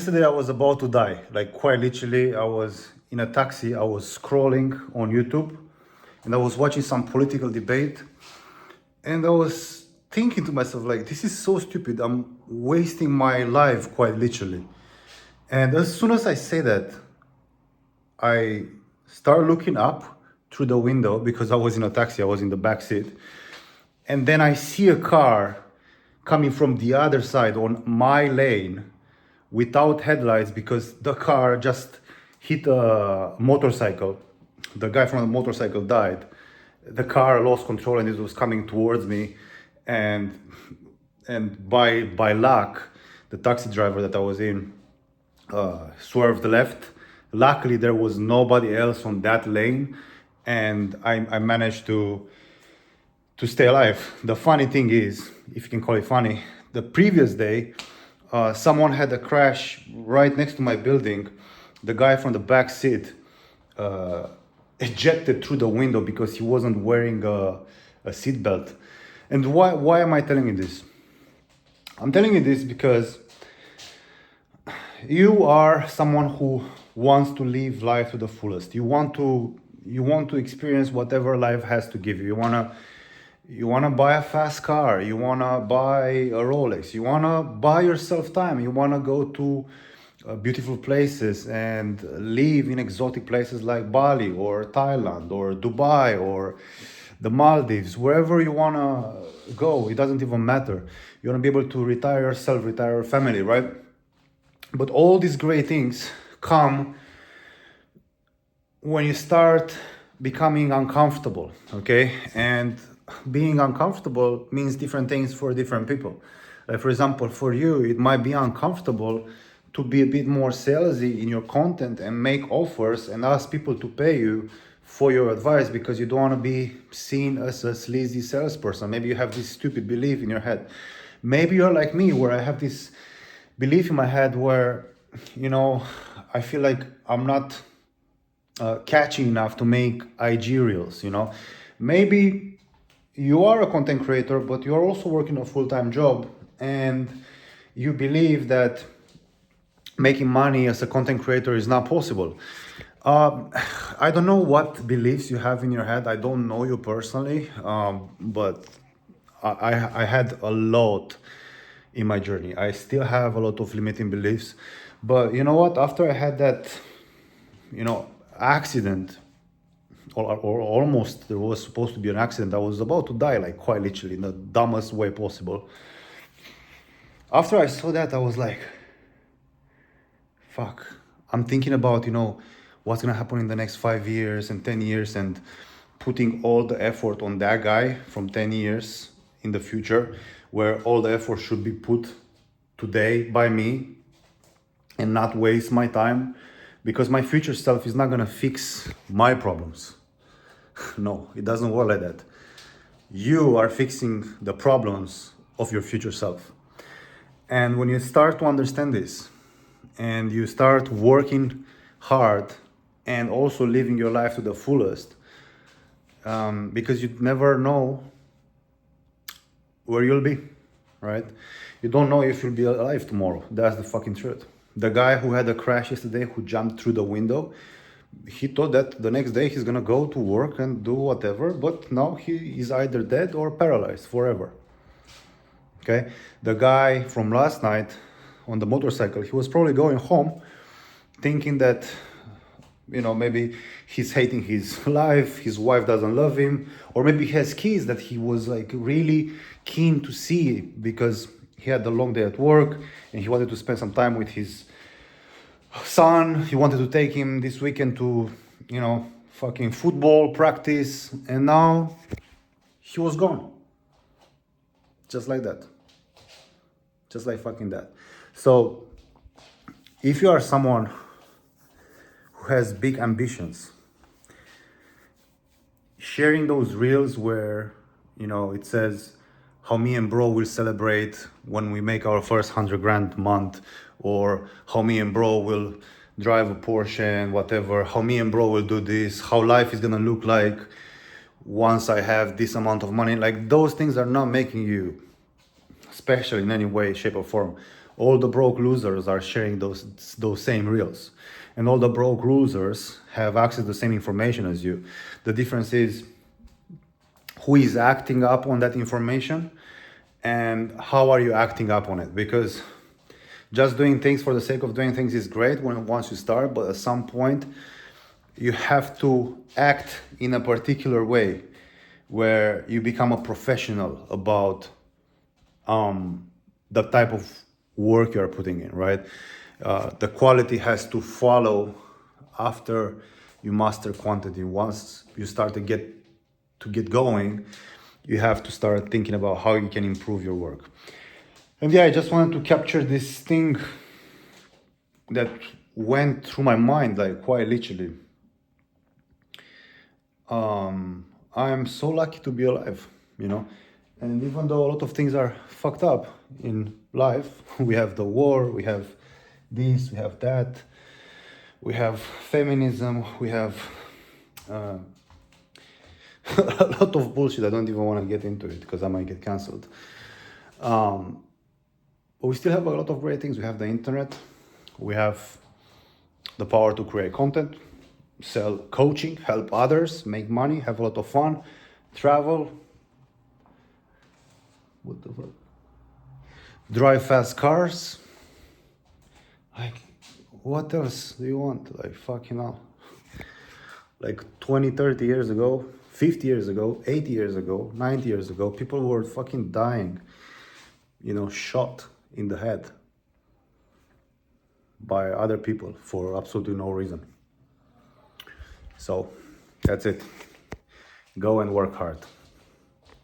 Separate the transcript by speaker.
Speaker 1: Yesterday I was about to die, like quite literally. I was in a taxi, I was scrolling on YouTube and I was watching some political debate and I was thinking to myself, like, this is so stupid. I'm wasting my life quite literally. And as soon as I say that, I start looking up through the window because I was in a taxi, I was in the back seat. And then I see a car coming from the other side on my lane without headlights because the car just hit a motorcycle. The guy from the motorcycle died. The car lost control and it was coming towards me, and by luck, the taxi driver that I was in swerved left. Luckily, there was nobody else on that lane, and I managed to stay alive. The funny thing is, if you can call it funny, the previous day, someone had a crash right next to my building. The guy from the back seat ejected through the window because he wasn't wearing a seat belt. And why am I telling you this? I'm telling you this because you are someone who wants to live life to the fullest. You want to experience whatever life has to give you. You wanna buy a fast car, you wanna buy a Rolex, you wanna buy yourself time, you wanna go to beautiful places and live in exotic places like Bali or Thailand or Dubai or the Maldives, wherever you wanna go, it doesn't even matter. You wanna be able to retire yourself, retire your family, right? But all these great things come when you start becoming uncomfortable, okay? And being uncomfortable means different things for different people. Like, for example, for you, it might be uncomfortable to be a bit more salesy in your content and make offers and ask people to pay you for your advice because you don't want to be seen as a sleazy salesperson. Maybe you have this stupid belief in your head. Maybe you're like me, where I have this belief in my head where, I feel like I'm not catchy enough to make IG reels. Maybe you are a content creator, but you're also working a full-time job and you believe that making money as a content creator is not possible. I don't know what beliefs you have in your head. I don't know you personally, but I had a lot in my journey. I still have a lot of limiting beliefs. But you know what? After I had that, accident, or almost, there was supposed to be an accident. I was about to die, like quite literally, in the dumbest way possible. After I saw that, I was like, fuck. I'm thinking about, what's gonna happen in the next 5 years and 10 years and putting all the effort on that guy from 10 years in the future, where all the effort should be put today by me and not waste my time, because my future self is not gonna fix my problems. No, it doesn't work like that. You are fixing the problems of your future self. And when you start to understand this and you start working hard and also living your life to the fullest, because you never know where you'll be, right? You don't know if you'll be alive tomorrow. That's the fucking truth. The guy who had a crash yesterday, who jumped through the window, he thought that the next day he's gonna go to work and do whatever, but now he is either dead or paralyzed forever. Okay? The guy from last night on the motorcycle, he was probably going home thinking that, maybe he's hating his life, his wife doesn't love him, or maybe he has kids that he was like really keen to see because he had a long day at work and he wanted to spend some time with his son. He wanted to take him this weekend to, fucking football practice, and now he was gone. Just like that. Just like fucking that. So, if you are someone who has big ambitions, sharing those reels where, it says how me and bro will celebrate when we make our first 100 grand month, or how me and bro will drive a Porsche and whatever, how me and bro will do this, how life is gonna look like once I have this amount of money. Like, those things are not making you special in any way, shape or form. all the broke losers are sharing those same reels, and all the broke losers have access to the same information as you. The difference is who is acting up on that information and how are you acting up on it. Because just doing things for the sake of doing things is great once you start, but at some point you have to act in a particular way where you become a professional about the type of work you are putting in, right? The quality has to follow after you master quantity. Once you start to get going, you have to start thinking about how you can improve your work. And yeah, I just wanted to capture this thing that went through my mind, like quite literally. I am so lucky to be alive, you know. And even though a lot of things are fucked up in life, we have the war, we have this, we have that, we have feminism, we have a lot of bullshit. I don't even want to get into it because I might get cancelled. But we still have a lot of great things. We have the internet, we have the power to create content, sell coaching, help others, make money, have a lot of fun, travel. What the fuck? Drive fast cars. Like, what else do you want? Like, fucking hell. Like 20, 30 years ago, 50 years ago, 80 years ago, 90 years ago, people were fucking dying, you know, shot in the head by other people for absolutely no reason. So that's it. Go and work hard.